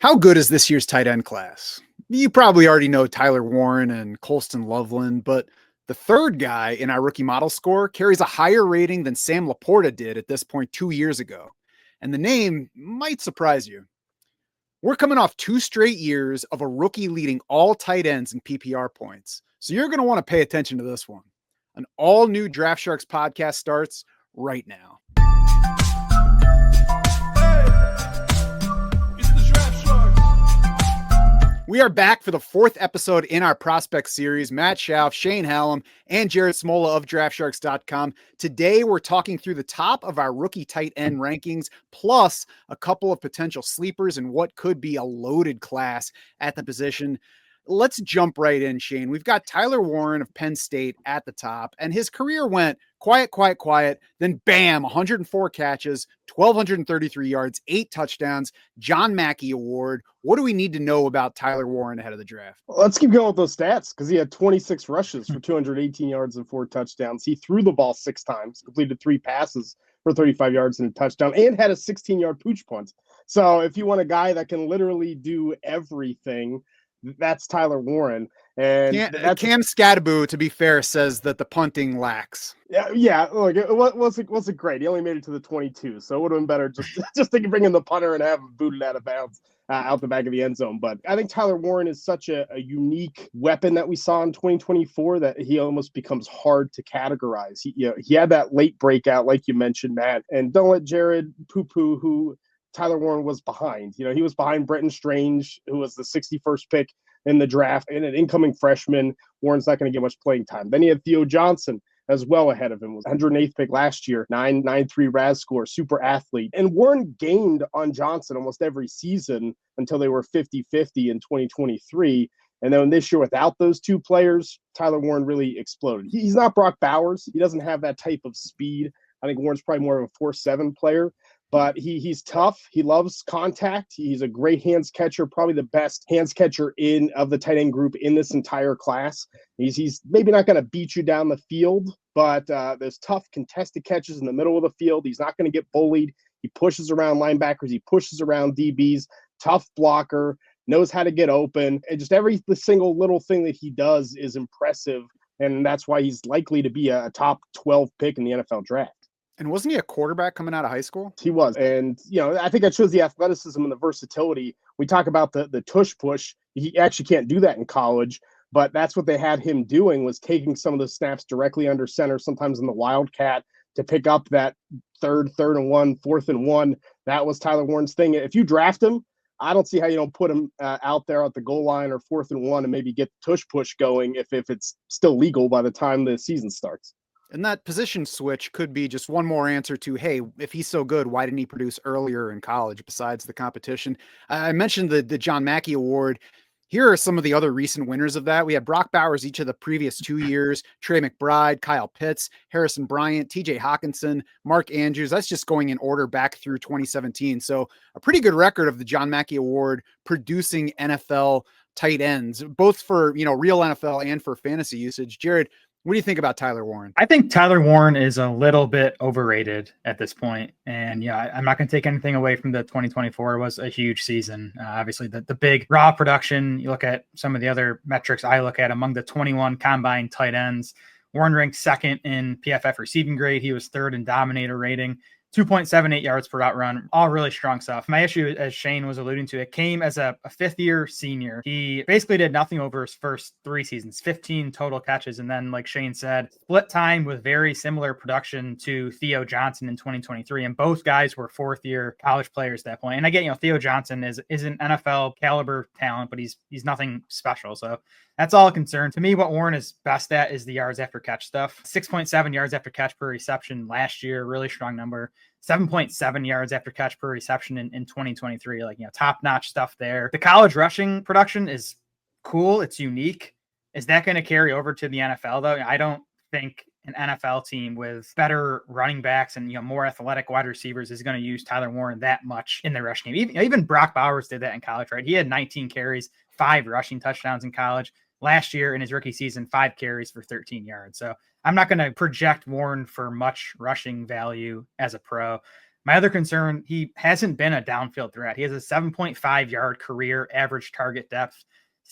How good is this year's tight end class? You probably already know Tyler Warren and Colston Loveland, but the third guy in our rookie model score carries a higher rating than Sam Laporta did at this point 2 years ago. And the name might surprise you. We're coming off 2 straight years of a rookie leading all tight ends in PPR points. So you're going to want to pay attention to this one. An all new Draft Sharks podcast starts right now. We are back for the 4th episode in our prospect series. Matt Schauf, Shane Hallam, and Jared Smola of DraftSharks.com. Today, we're talking through the top of our rookie tight end rankings, plus a couple of potential sleepers and what could be a loaded class at the position. Let's jump right in, Shane. We've got Tyler Warren of Penn State at the top, and his career went quiet, then bam, 104 catches, 1,233 yards, 8 touchdowns, John Mackey Award. What do we need to know about Tyler Warren ahead of the draft? Well, let's keep going with those stats because he had 26 rushes for 218 yards and 4 touchdowns. He threw the ball 6 times, completed 3 passes for 35 yards and a touchdown, and had a 16-yard pooch punt. So if you want a guy that can literally do everything, that's Tyler Warren. And Cam Scadaboo, to be fair, says that the punting lacks. Yeah. Look, it wasn't great. He only made it to the 22, so it would have been better just to bring in the punter and have him booted out of bounds out the back of the end zone. But I think Tyler Warren is such a unique weapon that we saw in 2024 that he almost becomes hard to categorize. He had that late breakout, like you mentioned, Matt, and don't let Jared poo-poo who Tyler Warren was behind. He was behind Brenton Strange, who was the 61st pick in the draft, and an incoming freshman. Warren's not going to get much playing time. Then he had Theo Johnson as well ahead of him, was 108th pick last year, 9.93 RAS score, super athlete. And Warren gained on Johnson almost every season until they were 50-50 in 2023. And then this year, without those 2 players, Tyler Warren really exploded. He's not Brock Bowers. He doesn't have that type of speed. I think Warren's probably more of a 4.7 player. But he's tough. He loves contact. He's a great hands catcher, probably the best hands catcher of the tight end group in this entire class. He's maybe not going to beat you down the field, but there's tough contested catches in the middle of the field. He's not going to get bullied. He pushes around linebackers. He pushes around DBs. Tough blocker, knows how to get open. And just every single little thing that he does is impressive. And that's why he's likely to be a top 12 pick in the NFL draft. And wasn't he a quarterback coming out of high school? He was. And, I think that shows the athleticism and the versatility. We talk about the tush push. He actually can't do that in college, but that's what they had him doing, was taking some of the snaps directly under center, sometimes in the Wildcat, to pick up that third and 1, 4th and 1. That was Tyler Warren's thing. If you draft him, I don't see how you don't put him out there at the goal line or 4th and 1 and maybe get the tush push going if it's still legal by the time the season starts. And that position switch could be just one more answer to, hey, if he's so good, why didn't he produce earlier in college besides the competition? I mentioned the John Mackey Award. Here are some of the other recent winners of that. We had Brock Bowers each of the previous 2 years, Trey McBride, Kyle Pitts, Harrison Bryant, TJ Hawkinson, Mark Andrews. That's just going in order back through 2017. So a pretty good record of the John Mackey Award producing NFL tight ends, both for, real NFL and for fantasy usage. Jared, what do you think about Tyler Warren? I think Tyler Warren is a little bit overrated at this point. And I'm not going to take anything away from the 2024. It was a huge season. Obviously, the big raw production, you look at some of the other metrics I look at among the 21 combined tight ends. Warren ranked 2nd in PFF receiving grade. He was 3rd in dominator rating. 2.78 yards per route run, all really strong stuff. My issue, as Shane was alluding to, it came as a 5th-year senior. He basically did nothing over his first 3 seasons, 15 total catches. And then, like Shane said, split time with very similar production to Theo Johnson in 2023. And both guys were 4th-year college players at that point. And I get, Theo Johnson is an NFL caliber talent, but he's nothing special. So that's all a concern. To me, what Warren is best at is the yards after catch stuff. 6.7 yards after catch per reception last year, really strong number. 7.7 yards after catch per reception in 2023, top-notch stuff there. The college rushing production is cool. It's unique. Is that going to carry over to the NFL, though? I don't think an NFL team with better running backs and more athletic wide receivers is going to use Tyler Warren that much in the rush game. Even Brock Bowers did that in college, right? He had 19 carries, 5 rushing touchdowns in college. Last year in his rookie season, 5 carries for 13 yards. So I'm not going to project Warren for much rushing value as a pro. My other concern, he hasn't been a downfield threat. He has a 7.5 yard career average target depth,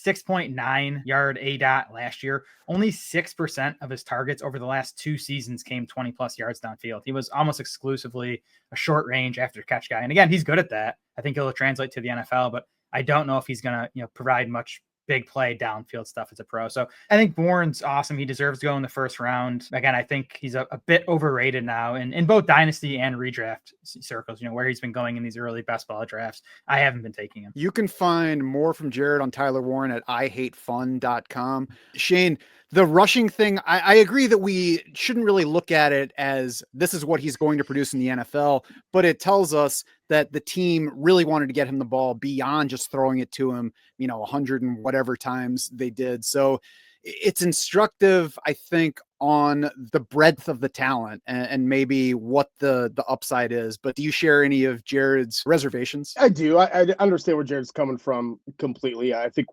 6.9 yard ADOT last year. Only 6% of his targets over the last 2 seasons came 20 plus yards downfield. He was almost exclusively a short range after catch guy. And again, he's good at that. I think he'll translate to the NFL, but I don't know if he's going to, provide much big play downfield stuff as a pro. So I think Warren's awesome. He deserves to go in the first round. Again, I think he's a bit overrated now in both dynasty and redraft circles, where he's been going in these early best ball drafts. I haven't been taking him. You can find more from Jared on Tyler Warren at ihatefun.com. Shane, the rushing thing, I agree that we shouldn't really look at it as this is what he's going to produce in the NFL, but it tells us that the team really wanted to get him the ball beyond just throwing it to him, 100 and whatever times they did. So it's instructive, I think, on the breadth of the talent and maybe what the upside is. But do you share any of Jared's reservations? I do. I understand where Jared's coming from completely. I think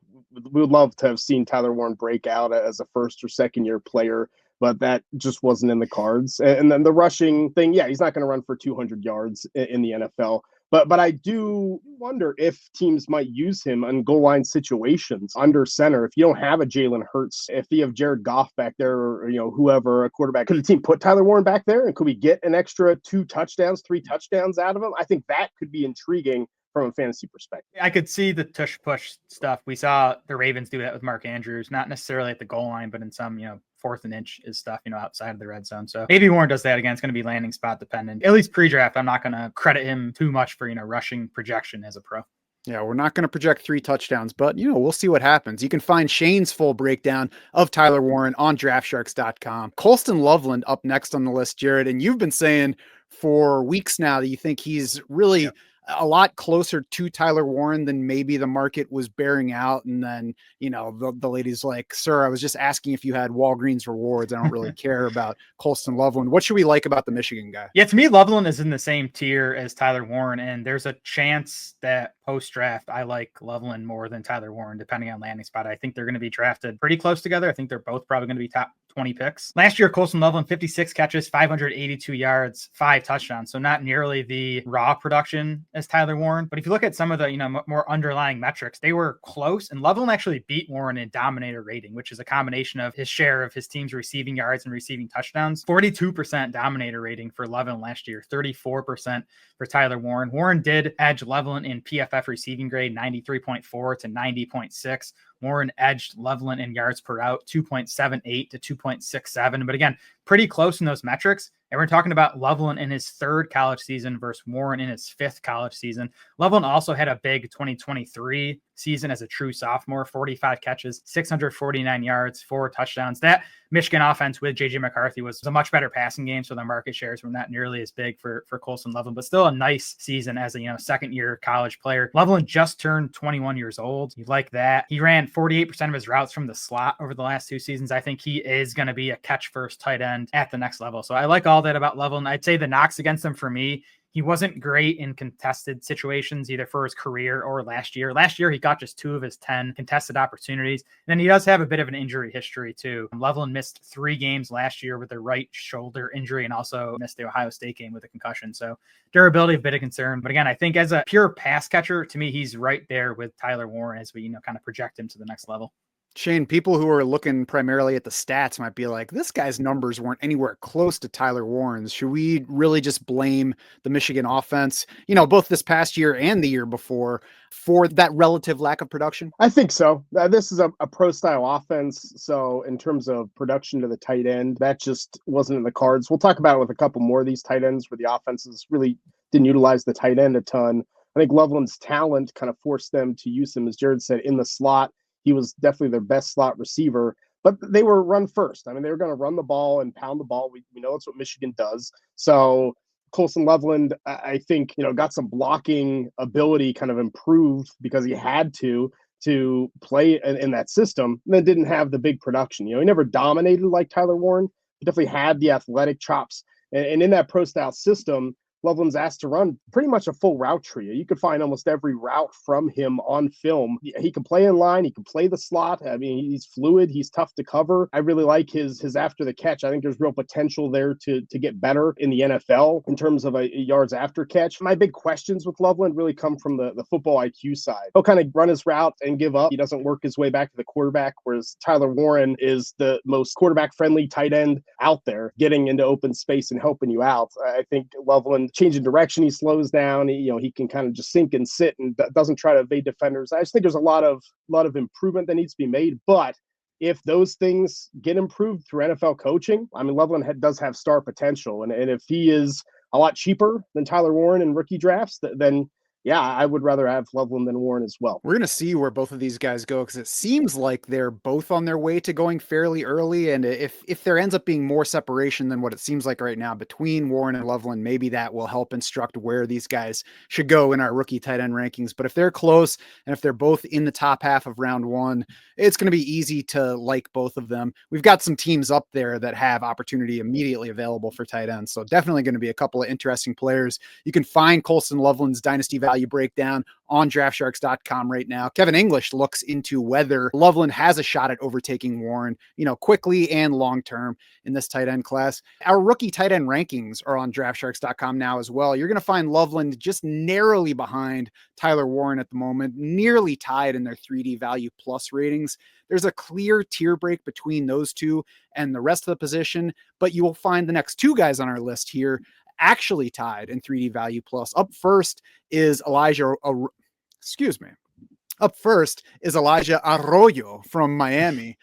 we would love to have seen Tyler Warren break out as a first or second year player, but that just wasn't in the cards. And then the rushing thing, yeah, he's not going to run for 200 yards in the NFL. But I do wonder if teams might use him on goal line situations under center. If you don't have a Jalen Hurts, if you have Jared Goff back there, or whoever, a quarterback, could the team put Tyler Warren back there? And could we get an extra 2 touchdowns, 3 touchdowns out of him? I think that could be intriguing from a fantasy perspective. I could see the tush push stuff. We saw the Ravens do that with Mark Andrews, not necessarily at the goal line, but in some, 4th and inch is stuff, outside of the red zone. So maybe Warren does that again. It's going to be landing spot dependent. At least pre-draft, I'm not going to credit him too much for, rushing projection as a pro. Yeah, we're not going to project 3 touchdowns, but, we'll see what happens. You can find Shane's full breakdown of Tyler Warren on draftsharks.com. Colston Loveland up next on the list, Jared, and you've been saying for weeks now that you think he's really a lot closer to Tyler Warren than maybe the market was bearing out. And then, the lady's like, sir, I was just asking if you had Walgreens rewards. I don't really care about Colston Loveland. What should we like about the Michigan guy? Yeah, to me, Loveland is in the same tier as Tyler Warren. And there's a chance that post-draft, I like Loveland more than Tyler Warren, depending on landing spot. I think they're going to be drafted pretty close together. I think they're both probably going to be top 20 picks. Last year, Colston Loveland, 56 catches, 582 yards, 5 touchdowns. So not nearly the raw production as Tyler Warren. But if you look at some of the, more underlying metrics, they were close. And Loveland actually beat Warren in dominator rating, which is a combination of his share of his team's receiving yards and receiving touchdowns. 42% dominator rating for Loveland last year, 34% for Tyler Warren. Warren did edge Loveland in PFF receiving grade, 93.4 to 90.6. Warren edged Loveland in yards per out, 2.78 to 2.67. But again, pretty close in those metrics. And we're talking about Loveland in his 3rd college season versus Warren in his 5th college season. Loveland also had a big 2023 season as a true sophomore, 45 catches, 649 yards, 4 touchdowns. That Michigan offense with JJ McCarthy was a much better passing game, so their market shares were not nearly as big for Colston Loveland, but still a nice season as a second-year college player. Loveland just turned 21 years old. You like that. He ran 48% of his routes from the slot over the last 2 seasons. I think he is going to be a catch-first tight end at the next level. So I like all that about Loveland. I'd say the knocks against him for me, he wasn't great in contested situations, either for his career or last year. Last year, he got just 2 of his 10 contested opportunities. And then he does have a bit of an injury history, too. Loveland missed 3 games last year with a right shoulder injury and also missed the Ohio State game with a concussion. So durability, a bit of concern. But again, I think as a pure pass catcher, to me, he's right there with Tyler Warren as we, kind of project him to the next level. Shane, people who are looking primarily at the stats might be like, this guy's numbers weren't anywhere close to Tyler Warren's. Should we really just blame the Michigan offense, both this past year and the year before, for that relative lack of production? I think so. This is a pro-style offense. So in terms of production to the tight end, that just wasn't in the cards. We'll talk about it with a couple more of these tight ends where the offenses really didn't utilize the tight end a ton. I think Loveland's talent kind of forced them to use him, as Jared said, in the slot. He was definitely their best slot receiver, but they were run first. I mean, they were going to run the ball and pound the ball. We know that's what Michigan does. So Colston Loveland, I think, got some blocking ability kind of improved because he had to play in that system, and then didn't have the big production. He never dominated like Tyler Warren. He definitely had the athletic chops. And in that pro-style system, Loveland's asked to run pretty much a full route tree. You could find almost every route from him on film. He can play in line. He can play the slot. I mean, he's fluid. He's tough to cover. I really like his after the catch. I think there's real potential there to get better in the NFL in terms of a yards after catch. My big questions with Loveland really come from the football IQ side. He'll kind of run his route and give up. He doesn't work his way back to the quarterback, whereas Tyler Warren is the most quarterback-friendly tight end out there, getting into open space and helping you out. I think Loveland changing direction, he slows down. He can kind of just sink and sit and doesn't try to evade defenders. I just think there's a lot of improvement that needs to be made, but if those things get improved through NFL coaching, I mean, Loveland does have star potential. And if he is a lot cheaper than Tyler Warren in rookie drafts, then yeah, I would rather have Loveland than Warren as well. We're going to see where both of these guys go because it seems like they're both on their way to going fairly early. And if there ends up being more separation than what it seems like right now between Warren and Loveland, maybe that will help instruct where these guys should go in our rookie tight end rankings. But if they're close and if they're both in the top half of round one, it's going to be easy to like both of them. We've got some teams up there that have opportunity immediately available for tight ends. So definitely going to be a couple of interesting players. You can find Colston Loveland's dynasty value breakdown on draftsharks.com right now. Kevin English looks into whether Loveland has a shot at overtaking Warren, quickly and long-term in this tight end class. Our rookie tight end rankings are on draftsharks.com now as well. You're going to find Loveland just narrowly behind Tyler Warren at the moment, nearly tied in their 3D value plus ratings. There's a clear tier break between those two and the rest of the position, but you will find the next two guys on our list here actually tied in 3D value plus. Up first is Elijah Arroyo from Miami.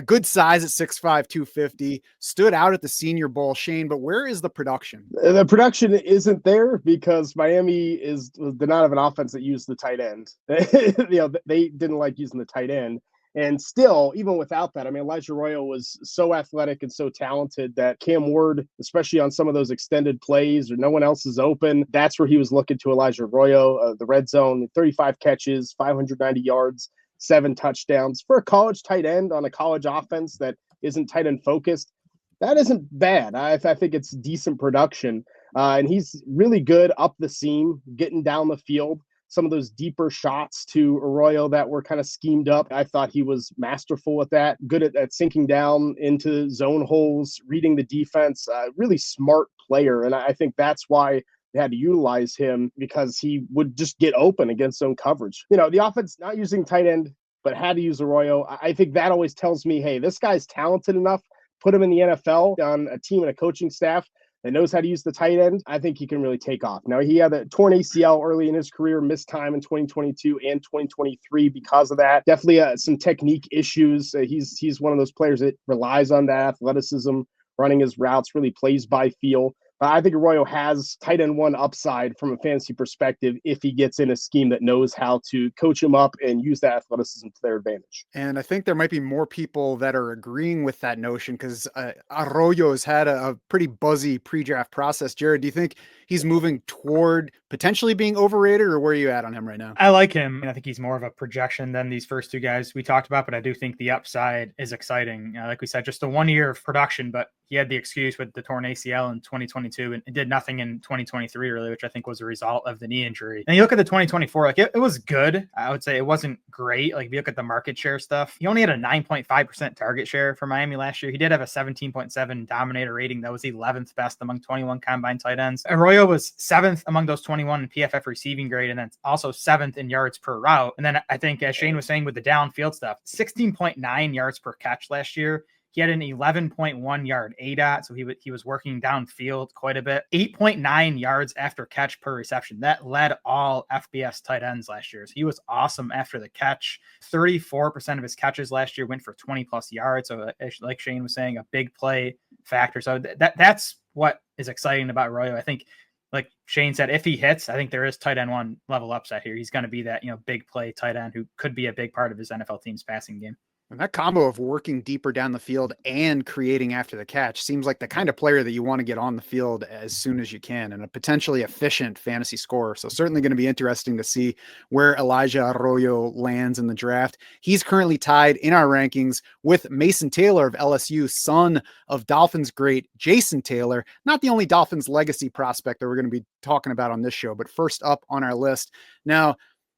Good size at 6'5", 250, stood out at the Senior Bowl. Shane, but where is the production? The production isn't there because Miami did not have an offense that used the tight end. They didn't like using the tight end. And still, even without that, I mean, Elijah Arroyo was so athletic and so talented that Cam Ward, especially on some of those extended plays or no one else is open, that's where he was looking to Elijah Arroyo, the red zone, 35 catches, 590 yards, 7 touchdowns. For a college tight end on a college offense that isn't tight end focused, that isn't bad. I think it's decent production. And he's really good up the seam, getting down the field. Some of those deeper shots to Arroyo that were kind of schemed up, I thought he was masterful at that, good at sinking down into zone holes, reading the defense, really smart player. And I think that's why they had to utilize him, because he would just get open against zone coverage. The offense not using tight end, but had to use Arroyo. I think that always tells me, hey, this guy's talented enough, put him in the NFL on a team and a coaching staff that knows how to use the tight end. I think he can really take off. Now, he had a torn ACL early in his career, missed time in 2022 and 2023 because of that. Definitely some technique issues. He's one of those players that relies on that athleticism, running his routes, really plays by feel. I think Arroyo has tight end one upside from a fantasy perspective if he gets in a scheme that knows how to coach him up and use that athleticism to their advantage. And I think there might be more people that are agreeing with that notion because Arroyo's had a pretty buzzy pre-draft process. Jared, do you think he's moving toward potentially being overrated, or where are you at on him right now? I like him. I think he's more of a projection than these first two guys we talked about, but I do think the upside is exciting. Like we said, just a 1 year of production, but he had the excuse with the torn ACL in 2022 and did nothing in 2023, really, which I think was a result of the knee injury. And you look at the 2024, like it was good. I would say it wasn't great. Like if you look at the market share stuff, he only had a 9.5% target share for Miami last year. He did have a 17.7 dominator rating. That was 11th best among 21 combine tight ends. Arroyo was 7th among those 21 in PFF receiving grade, and then also 7th in yards per route. And then I think, as Shane was saying with the downfield stuff, 16.9 yards per catch last year. He had an 11.1 yard ADOT, so he was working downfield quite a bit. 8.9 yards after catch per reception. That led all FBS tight ends last year. So he was awesome after the catch. 34% of his catches last year went for 20 plus yards. So like Shane was saying, a big play factor. So that's what is exciting about Arroyo. I think, like Shane said, if he hits, I think there is tight end one level upside here. He's going to be that, big play tight end who could be a big part of his NFL team's passing game. And that combo of working deeper down the field and creating after the catch seems like the kind of player that you want to get on the field as soon as you can, and a potentially efficient fantasy scorer. So certainly going to be interesting to see where Elijah Arroyo lands in the draft. He's currently tied in our rankings with Mason Taylor of LSU, son of Dolphins great Jason Taylor, not the only Dolphins legacy prospect that we're going to be talking about on this show, but first up on our list. Now,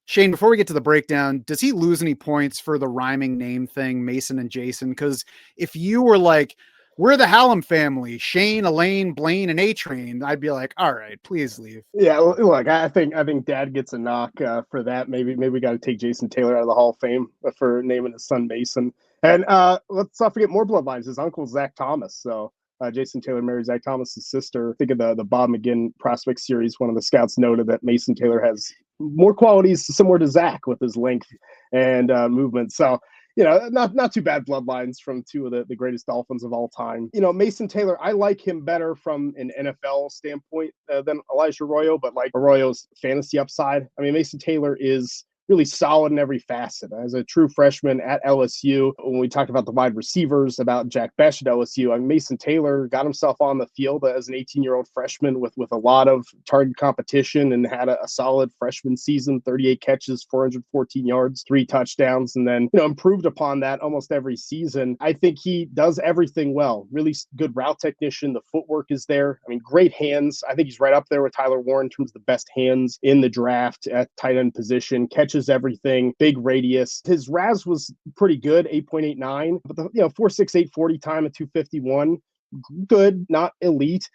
Shane, before we get to the breakdown, does he lose any points for the rhyming name thing, Mason and Jason? Because if you were like, we're the Hallam family, Shane, Elaine, Blaine, and A-Train, I'd be like, all right, please leave. Yeah, look, I think Dad gets a knock for that. Maybe we got to take Jason Taylor out of the Hall of Fame for naming his son Mason. And let's not forget more bloodlines. His uncle Zach Thomas. So Jason Taylor married Zach Thomas's sister. Think of the Bob McGinn prospect series. One of the scouts noted that Mason Taylor has more qualities similar to Zach with his length and movement. So, not too bad bloodlines from two of the greatest Dolphins of all time. Mason Taylor, I like him better from an NFL standpoint than Elijah Arroyo, but like Arroyo's fantasy upside. I mean, Mason Taylor is really solid in every facet. As a true freshman at LSU, when we talked about the wide receivers, about Jack Bech at LSU, I mean, Mason Taylor got himself on the field as an 18-year-old freshman with a lot of target competition and had a solid freshman season, 38 catches, 414 yards, 3 touchdowns, and then, improved upon that almost every season. I think he does everything well. Really good route technician. The footwork is there. I mean, great hands. I think he's right up there with Tyler Warren in terms of the best hands in the draft at tight end position. Catches everything, big radius. His RAS was pretty good, 8.89, but the 4.68 40 time at 251, good, not elite.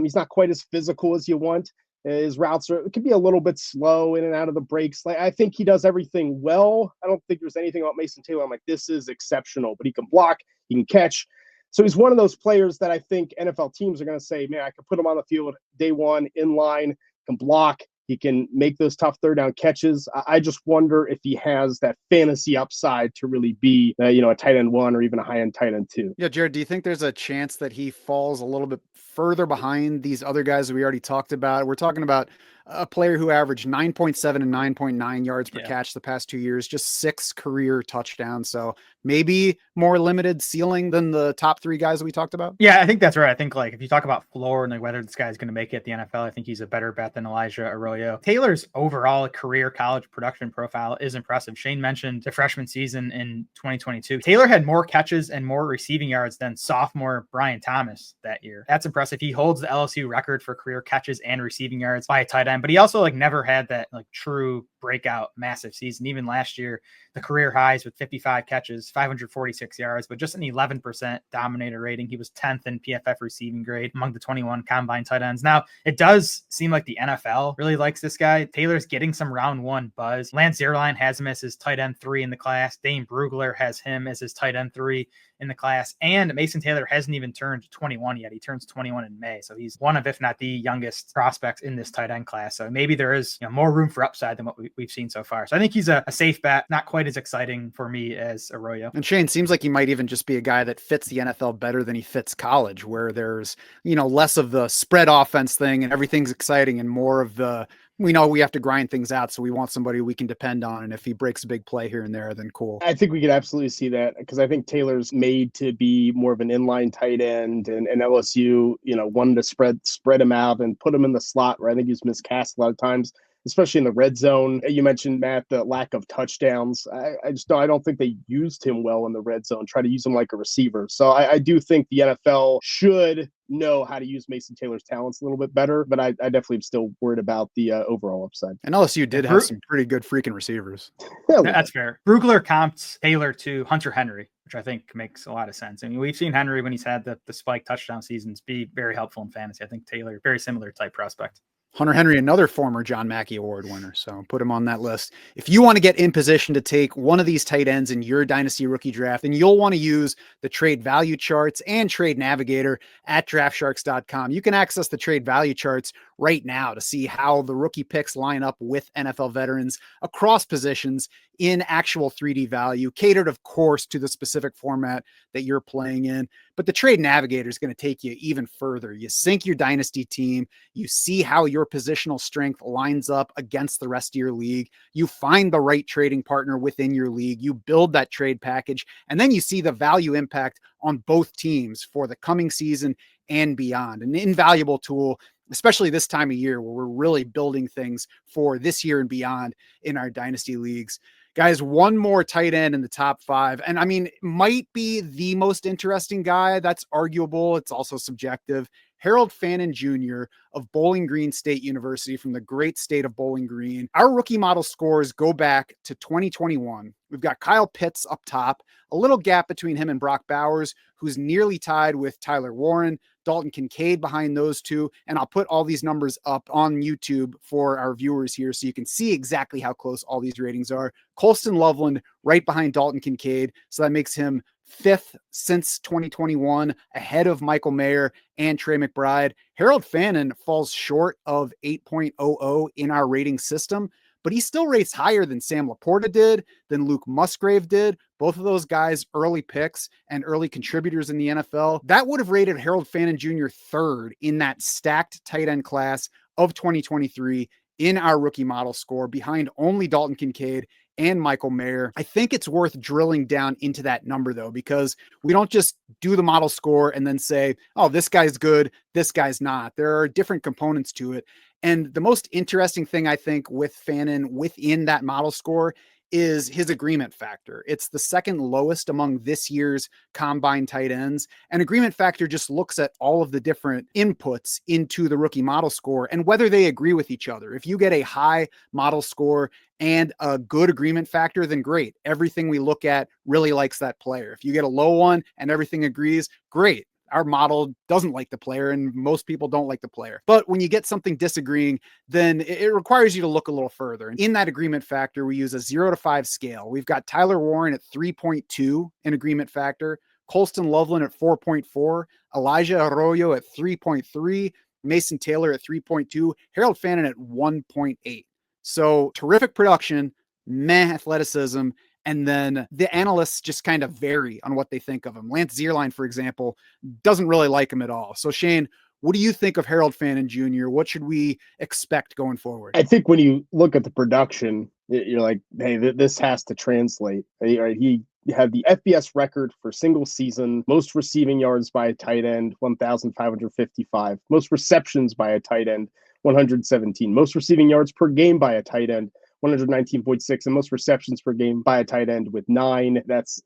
He's not quite as physical as you want. His routes could be a little bit slow in and out of the breaks. Like, I think he does everything well. I don't think there's anything about Mason Taylor I'm like, this is exceptional, but he can block, he can catch. So he's one of those players that I think NFL teams are going to say, man, I could put him on the field day one, in line, can block. He can make those tough third down catches. I just wonder if he has that fantasy upside to really be, a tight end 1 or even a high end tight end 2. Yeah, Jared, do you think there's a chance that he falls a little bit further behind these other guys that we already talked about? We're talking about a player who averaged 9.7 and 9.9 yards per catch the past 2 years, just 6 career touchdowns. So maybe more limited ceiling than the top 3 guys that we talked about. Yeah, I think that's right. I think like if you talk about floor and like whether this guy's going to make it at the NFL, I think he's a better bet than Elijah Arroyo. Taylor's overall career college production profile is impressive. Shane mentioned the freshman season in 2022. Taylor had more catches and more receiving yards than sophomore Brian Thomas that year. That's impressive. He holds the LSU record for career catches and receiving yards by a tight end, but he also never had that true breakout massive season. Even last year, the career highs with 55 catches, 546 yards, but just an 11% dominator rating. He was 10th in PFF receiving grade among the 21 combine tight ends. Now, it does seem like the NFL really likes this guy. Taylor's getting some round 1 buzz. Lance Zierlein has him as his tight end 3 in the class. Dane Brugler has him as his tight end 3 in the class. And Mason Taylor hasn't even turned 21 yet. He turns 21 in May. So he's one of, if not the youngest prospects in this tight end class. So maybe there is more room for upside than what we've seen so far. So I think he's a safe bet, not quite as exciting for me as Arroyo. And Shane, seems like he might even just be a guy that fits the NFL better than he fits college, where there's, less of the spread offense thing and everything's exciting and more of the, we know we have to grind things out. So we want somebody we can depend on. And if he breaks a big play here and there, then cool. I think we could absolutely see that because I think Taylor's made to be more of an inline tight end and LSU, wanted to spread him out and put him in the slot where I think he's miscast a lot of times, especially in the red zone. You mentioned, Matt, the lack of touchdowns. I don't think they used him well in the red zone, try to use him like a receiver. So I do think the NFL should know how to use Mason Taylor's talents a little bit better, but I definitely am still worried about the overall upside. And LSU did have some pretty good freaking receivers. Yeah, that's fair. Brugler comped Taylor to Hunter Henry, which I think makes a lot of sense. I mean, we've seen Henry when he's had the spike touchdown seasons be very helpful in fantasy. I think Taylor, very similar type prospect. Hunter Henry, another former John Mackey Award winner. So put him on that list. If you want to get in position to take one of these tight ends in your dynasty rookie draft, then you'll want to use the trade value charts and trade navigator at draftsharks.com. You can access the trade value charts right now to see how the rookie picks line up with NFL veterans across positions in actual 3D value, catered, of course, to the specific format that you're playing in. But the trade navigator is going to take you even further. You sync your dynasty team. You see how your your positional strength lines up against the rest of your league. You find the right trading partner within your league. You build that trade package, and then you see the value impact on both teams for the coming season and beyond. An invaluable tool, especially this time of year where we're really building things for this year and beyond in our dynasty leagues. Guys, one more tight end in the top 5. And I mean, might be the most interesting guy. That's arguable. It's also subjective. Harold Fannin Jr. of Bowling Green State University from the great state of Bowling Green. Our rookie model scores go back to 2021. We've got Kyle Pitts up top, a little gap between him and Brock Bowers, who's nearly tied with Tyler Warren, Dalton Kincaid behind those two. And I'll put all these numbers up on YouTube for our viewers here so you can see exactly how close all these ratings are. Colston Loveland right behind Dalton Kincaid. So that makes him 5th since 2021, ahead of Michael Mayer and Trey McBride. Harold Fannin falls short of 8.00 in our rating system, but he still rates higher than Sam Laporta did, than Luke Musgrave did. Both of those guys, early picks and early contributors in the NFL. That would have rated Harold Fannin Jr. 3rd in that stacked tight end class of 2023 in our rookie model score, behind only Dalton Kincaid and Michael Mayer. I think it's worth drilling down into that number though, because we don't just do the model score and then say, oh, this guy's good, this guy's not. There are different components to it. And the most interesting thing I think with Fannin within that model score is his agreement factor. It's the 2nd lowest among this year's combine tight ends. And agreement factor just looks at all of the different inputs into the rookie model score and whether they agree with each other. If you get a high model score and a good agreement factor, then great. Everything we look at really likes that player. If you get a low one and everything agrees, great. Our model doesn't like the player and most people don't like the player. But when you get something disagreeing, then it requires you to look a little further. And in that agreement factor, we use a 0 to 5 scale. We've got Tyler Warren at 3.2 in agreement factor, Colston Loveland at 4.4, Elijah Arroyo at 3.3, Mason Taylor at 3.2, Harold Fannin at 1.8. So terrific production, meh athleticism, and then the analysts just kind of vary on what they think of him. Lance Zierlein, for example, doesn't really like him at all. So Shane, what do you think of Harold Fannin Jr.? What should we expect going forward? I think when you look at the production, you're like, hey, this has to translate. He had the FBS record for single season, most receiving yards by a tight end, 1,555, most receptions by a tight end, 117, most receiving yards per game by a tight end, 119.6, and most receptions per game by a tight end with 9. That's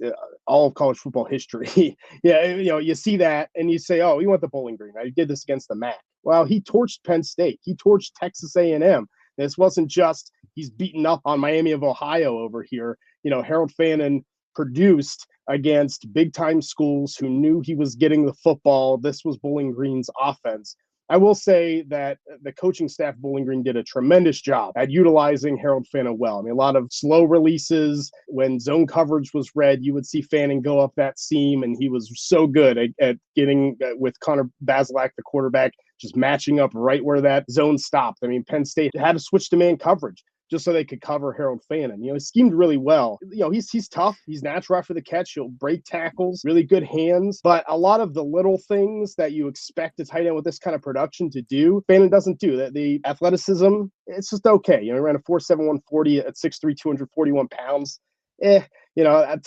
all of college football history. Yeah, you see that and you say, oh, he went to Bowling Green. I did this against the MAC. Well, he torched Penn State. He torched Texas A&M. This wasn't just he's beaten up on Miami of Ohio over here. Harold Fannin produced against big-time schools who knew he was getting the football. This was Bowling Green's offense. I will say that the coaching staff of Bowling Green did a tremendous job at utilizing Harold Fannin well. I mean, a lot of slow releases. When zone coverage was read, you would see Fannin go up that seam, and he was so good at getting with Connor Bazelak, the quarterback, just matching up right where that zone stopped. I mean, Penn State had to switch to man coverage just so they could cover Harold Fannin. He schemed really well. He's tough. He's natural after the catch. He'll break tackles, really good hands. But a lot of the little things that you expect a tight end with this kind of production to do, Fannin doesn't do. The athleticism, it's just okay. He ran a 4.7 140 at 6'3", 241 pounds. To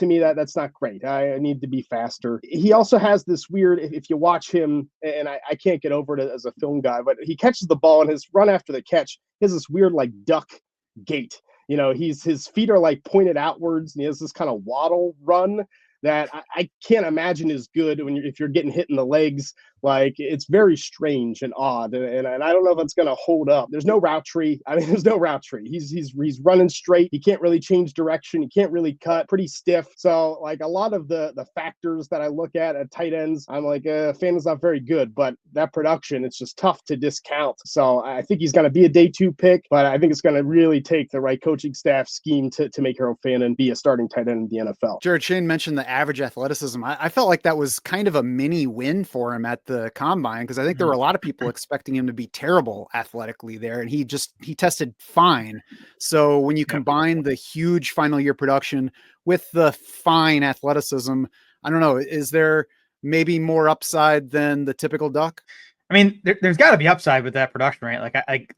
me, that's not great. I need to be faster. He also has this weird, if you watch him, and I can't get over it as a film guy, but he catches the ball and his run after the catch, he has this weird duck gait. His feet are pointed outwards, and he has this kind of waddle run that I can't imagine is good if you're getting hit in the legs. It's very strange and odd, and I don't know if it's going to hold up. There's no route tree. There's no route tree. He's running straight. He can't really change direction. He can't really cut. Pretty stiff. So a lot of the factors that I look at tight ends, I'm like, Fannin's not very good, but that production, it's just tough to discount. So I think he's going to be a day 2 pick, but I think it's going to really take the right coaching staff scheme to make Harold Fannin be a starting tight end in the NFL. Jared, Shane mentioned the average athleticism. I felt like that was kind of a mini win for him at the combine, because I think there were a lot of people expecting him to be terrible athletically there, and he tested fine. So when you combine the huge final year production with the fine athleticism, I don't know, is there maybe more upside than the typical Duck? I mean, there's got to be upside with that production, right?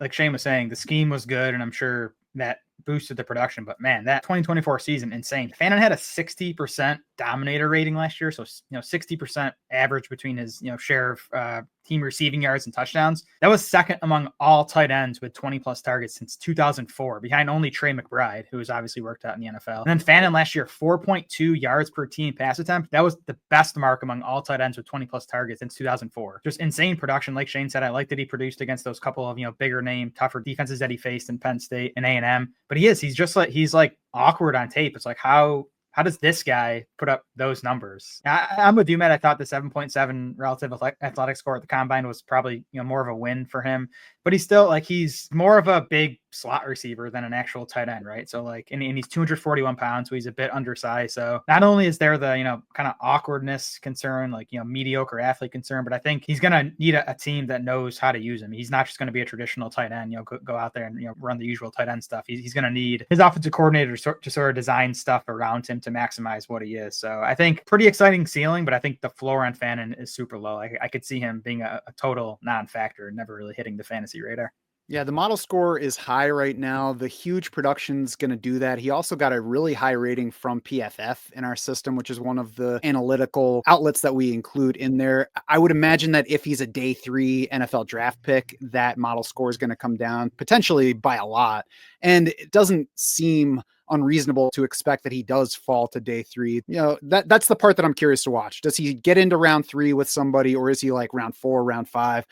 Like Shane was saying, the scheme was good, and I'm sure that boosted the production. But man, that 2024 season, insane. Fannin had a 60% dominator rating last year, so 60% average between his share of team receiving yards and touchdowns. That was second among all tight ends with 20 plus targets since 2004, behind only Trey McBride, who has obviously worked out in the NFL. And then Fannin last year, 4.2 yards per team pass attempt. That was the best mark among all tight ends with 20 plus targets since 2004. Just insane production. Like Shane said, I like that he produced against those couple of bigger name, tougher defenses that he faced in Penn State and A&M. But he's like awkward on tape. It's like, how does this guy put up those numbers? I'm with you, Matt. I thought the 7.7 relative athletic score at the combine was probably more of a win for him, but he's more of a big slot receiver than an actual tight end, right? So and he's 241 pounds, so he's a bit undersized. So not only is there the kind of awkwardness concern, mediocre athlete concern, but I think he's gonna need a team that knows how to use him. He's not just gonna be a traditional tight end, go out there and run the usual tight end stuff. He's gonna need his offensive coordinator to sort of design stuff around him to maximize what he is. So I think pretty exciting ceiling, but I think the floor on Fannin is super low. I could see him being a total non-factor, never really hitting the fantasy radar. Yeah, the model score is high right now. The huge production's going to do that. He also got a really high rating from PFF in our system, which is one of the analytical outlets that we include in there. I would imagine that if he's a day 3 NFL draft pick, that model score is going to come down potentially by a lot. And it doesn't seem unreasonable to expect that he does fall to day 3. That's the part that I'm curious to watch. Does he get into round 3 with somebody, or is he like round 4, round 5?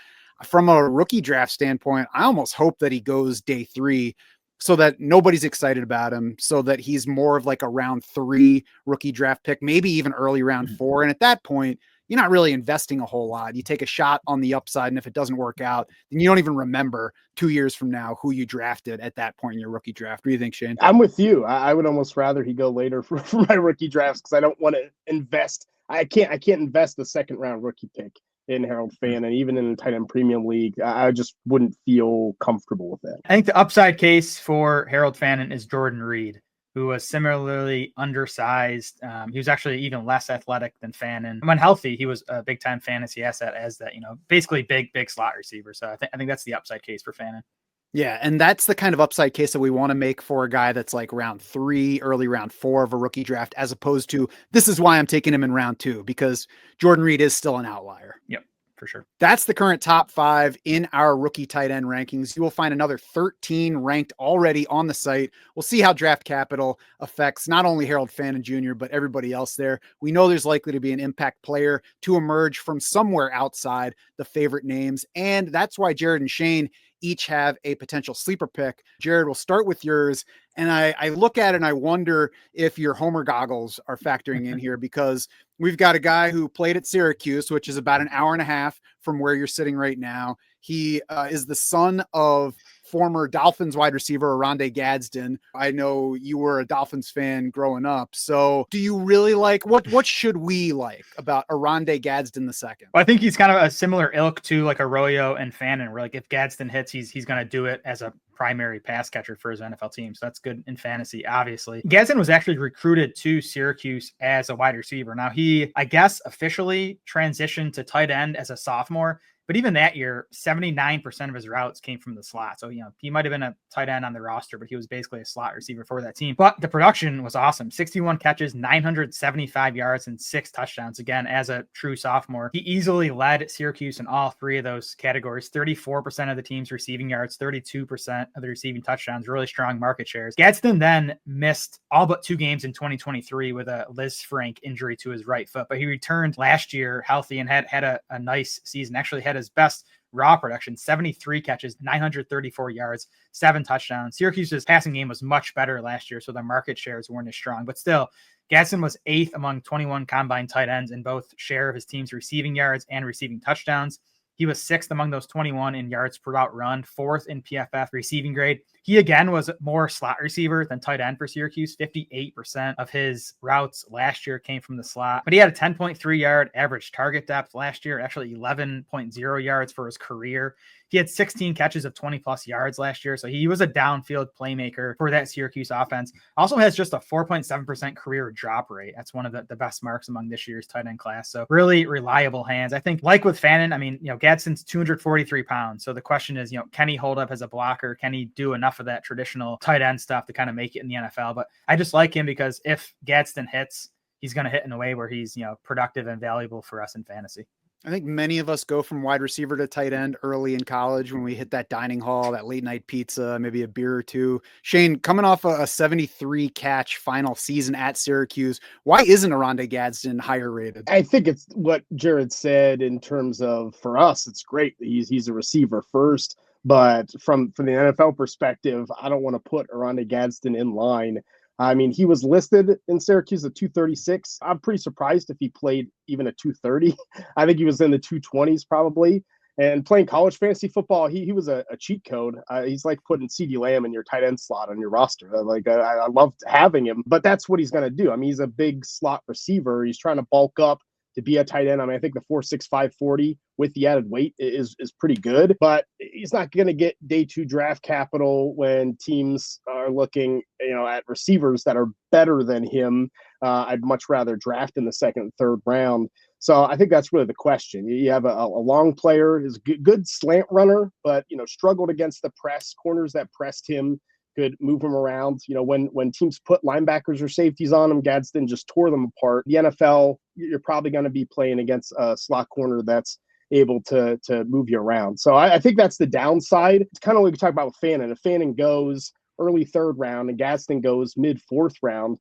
From a rookie draft standpoint, I almost hope that he goes day 3 so that nobody's excited about him, so that he's more of like a round 3 rookie draft pick, maybe even early round 4. And at that point, you're not really investing a whole lot. You take a shot on the upside, and if it doesn't work out, then you don't even remember 2 years from now who you drafted at that point in your rookie draft. What do you think, Shane? I'm with you. I would almost rather he go later for my rookie drafts, because I don't want to invest. I can't invest the second round rookie pick in Harold Fannin, even in a tight end premium league. I just wouldn't feel comfortable with that. I think the upside case for Harold Fannin is Jordan Reed, who was similarly undersized. He was actually even less athletic than Fannin. When healthy, he was a big time fantasy asset as that, basically big slot receiver. So I think that's the upside case for Fannin. Yeah, and that's the kind of upside case that we want to make for a guy that's like round 3, early round 4 of a rookie draft, as opposed to this is why I'm taking him in round 2, because Jordan Reed is still an outlier. Yep, for sure. That's the current top 5 in our rookie tight end rankings. You will find another 13 ranked already on the site. We'll see how draft capital affects not only Harold Fannin Jr., but everybody else there. We know there's likely to be an impact player to emerge from somewhere outside the favorite names, and that's why Jared and Shane each have a potential sleeper pick. Jared, we'll start with yours. And I look at it and I wonder if your Homer goggles are factoring in here, because we've got a guy who played at Syracuse, which is about an hour and a half from where you're sitting right now. He is the son of former Dolphins wide receiver Oronde Gadsden. I know you were a Dolphins fan growing up. So do you really like, what should we like about Oronde Gadsden II? Well, I think he's kind of a similar ilk to like Arroyo and Fannin, where like if Gadsden hits, he's going to do it as a primary pass catcher for his NFL team. So that's good in fantasy, obviously. Gadsden was actually recruited to Syracuse as a wide receiver. Now he, I guess, officially transitioned to tight end as a sophomore. But even that year, 79% of his routes came from the slot. So, he might have been a tight end on the roster, but he was basically a slot receiver for that team. But the production was awesome. 61 catches, 975 yards, and 6 touchdowns. Again, as a true sophomore, he easily led Syracuse in all 3 of those categories. 34% of the team's receiving yards, 32% of the receiving touchdowns, really strong market shares. Gadsden then missed all but 2 games in 2023 with a Liz Frank injury to his right foot, but he returned last year healthy and had a nice season. Actually had his best raw production, 73 catches, 934 yards, 7 touchdowns. Syracuse's passing game was much better last year, so their market shares weren't as strong. But still, Gadsden was 8th among 21 combine tight ends in both share of his team's receiving yards and receiving touchdowns. He was 6th among those 21 in yards per route run, 4th in PFF receiving grade. He again was more slot receiver than tight end for Syracuse. 58% of his routes last year came from the slot, but he had a 10.3 yard average target depth last year, actually 11.0 yards for his career. He had 16 catches of 20 plus yards last year. So he was a downfield playmaker for that Syracuse offense. Also has just a 4.7% career drop rate. That's one of the best marks among this year's tight end class. So really reliable hands. I think like with Fannin, I mean, Gadsden's 243 pounds. So the question is, can he hold up as a blocker? Can he do enough of that traditional tight end stuff to kind of make it in the NFL? But I just like him because if Gadsden hits, he's going to hit in a way where he's, productive and valuable for us in fantasy. I think many of us go from wide receiver to tight end early in college when we hit that dining hall, that late night pizza, maybe a beer or two. Shane, coming off a 73 catch final season at Syracuse, why isn't Oronde Gadsden higher rated? I think it's what Jared said in terms of, for us, it's great. He's a receiver first, but from the NFL perspective, I don't want to put Oronde Gadsden in line. I mean, he was listed in Syracuse at 236. I'm pretty surprised if he played even at 230. I think he was in the 220s probably. And playing college fantasy football, he was a cheat code. He's like putting CeeDee Lamb in your tight end slot on your roster. I loved having him, but that's what he's going to do. I mean, he's a big slot receiver. He's trying to bulk up to be a tight end. I mean, I think the 4.65 40 with the added weight is pretty good, but he's not going to get day 2 draft capital when teams are looking, at receivers that are better than him. I'd much rather draft in the 2nd and 3rd round. So I think that's really the question. You have a long player, is good slant runner, but struggled against the press. Corners that pressed him could move him around. When teams put linebackers or safeties on him, Gadsden just tore them apart. The NFL, you're probably going to be playing against a slot corner that's able to move you around. So I think that's the downside. It's kind of like we talk about with Fannin. If Fannin goes early 3rd round and Gadsden goes mid 4th round,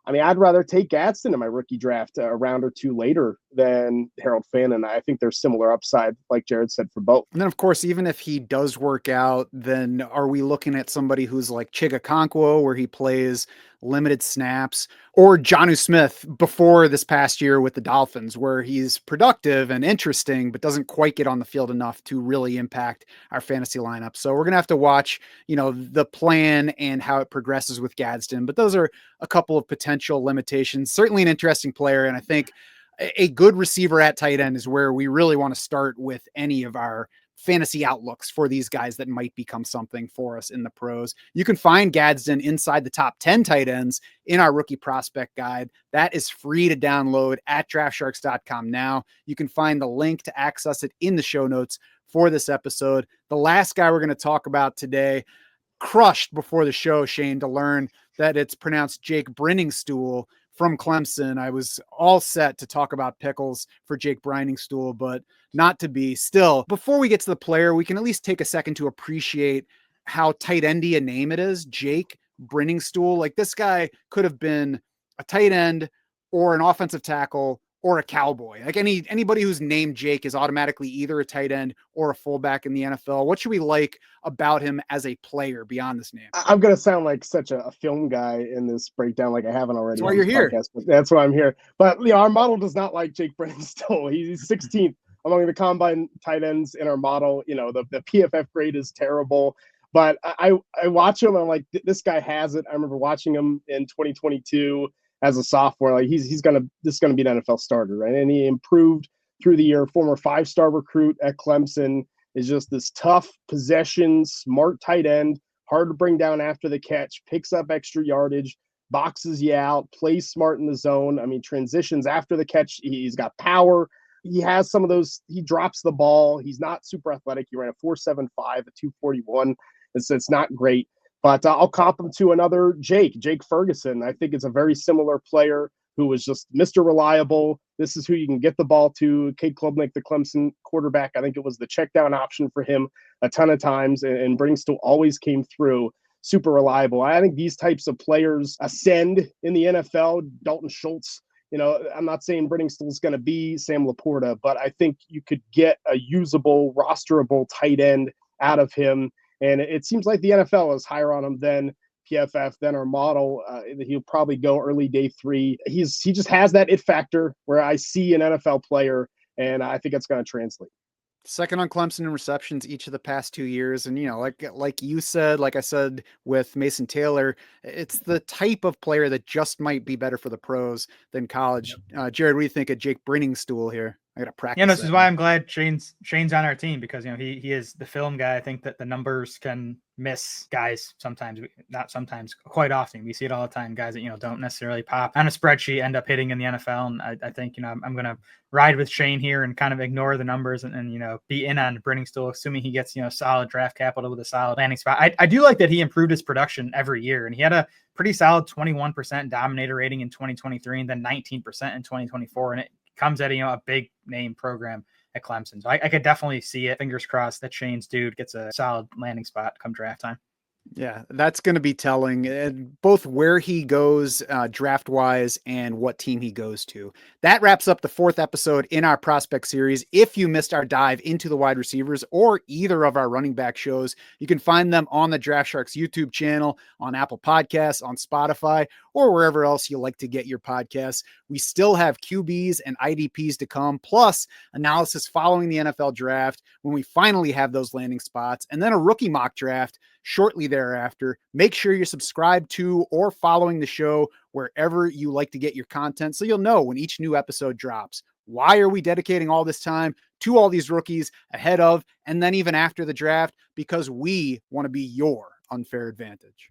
I mean, I'd rather take Gadsden in my rookie draft a round or 2 later than Harold Fannin. I think there's similar upside, like Jared said, for both. And then, of course, even if he does work out, then are we looking at somebody who's like Chigakonkwo, where he plays limited snaps, or Jonnu Smith before this past year with the Dolphins, where he's productive and interesting, but doesn't quite get on the field enough to really impact our fantasy lineup. So we're going to have to watch, the plan and how it progresses with Gadsden. But those are a couple of potential limitations. Certainly an interesting player. And I think a good receiver at tight end is where we really want to start with any of our fantasy outlooks for these guys that might become something for us in the pros. You can find Gadsden inside the top 10 tight ends in our rookie prospect guide. That is free to download at draftsharks.com now. You can find the link to access it in the show notes for this episode. The last guy we're going to talk about today, crushed before the show, Shane, to learn that it's pronounced Jake Briningstool from Clemson. I was all set to talk about pickles for Jake Briningstool, but not to be. Still, before we get to the player, we can at least take a second to appreciate how tight endy a name it is. Jake Briningstool. Like, this guy could have been a tight end or an offensive tackle or a cowboy. Like, anybody who's named Jake is automatically either a tight end or a fullback in the NFL. What should we like about him as a player beyond this name? I'm going to sound like such a film guy in this breakdown, like I haven't already. That's why you're here. That's why I'm here. But our model does not like Jake Briningstool. He's 16th among the combine tight ends in our model. The PFF grade is terrible. But I watch him and I'm like, this guy has it. I remember watching him in 2022 as a sophomore. Like, this is gonna be an NFL starter, right? And he improved through the year. Former 5-star recruit at Clemson, is just this tough possession, smart tight end, hard to bring down after the catch, picks up extra yardage, boxes you out, plays smart in the zone. I mean, transitions after the catch. He's got power. He has some of those. He drops the ball. He's not super athletic. He ran a 4.75, a 241. It's not great. But I'll comp him to another Jake Ferguson. I think it's a very similar player who was just Mr. Reliable. This is who you can get the ball to. Cade Klubnik, the Clemson quarterback, I think it was the check down option for him a ton of times, and Briningstool always came through. Super reliable. I think these types of players ascend in the NFL. Dalton Schultz, I'm not saying Briningstool is going to be Sam Laporta, but I think you could get a usable, rosterable tight end out of him. And it seems like the NFL is higher on him than PFF, than our model. He'll probably go early day 3. He just has that it factor where I see an NFL player, and I think it's going to translate. Second on Clemson in receptions each of the past 2 years. And, like you said, like I said with Mason Taylor, it's the type of player that just might be better for the pros than college. Jared, what do you think of Jake Briningstool here? I got to practice. Yeah, this is that. why I'm glad Shane's on our team, because he is the film guy. I think that the numbers can miss guys sometimes, not sometimes, quite often. We see it all the time. Guys that don't necessarily pop on a spreadsheet end up hitting in the NFL. And I think I'm going to ride with Shane here and kind of ignore the numbers and be in on Briningstool, assuming he gets solid draft capital with a solid landing spot. I do like that he improved his production every year, and he had a pretty solid 21% dominator rating in 2023 and then 19% in 2024, and it comes at a big name program at Clemson. So I could definitely see it. Fingers crossed that Shane's dude gets a solid landing spot come draft time. Yeah, that's going to be telling, both where he goes draft wise and what team he goes to. That wraps up the 4th episode in our prospect series. If you missed our dive into the wide receivers or either of our running back shows, you can find them on the Draft Sharks YouTube channel, on Apple Podcasts, on Spotify, or wherever else you like to get your podcasts. We still have QBs and IDPs to come, plus analysis following the NFL draft when we finally have those landing spots, and then a rookie mock draft shortly thereafter. Make sure you're subscribed to or following the show wherever you like to get your content, so you'll know when each new episode drops. Why are we dedicating all this time to all these rookies ahead of and then even after the draft? Because we want to be your unfair advantage.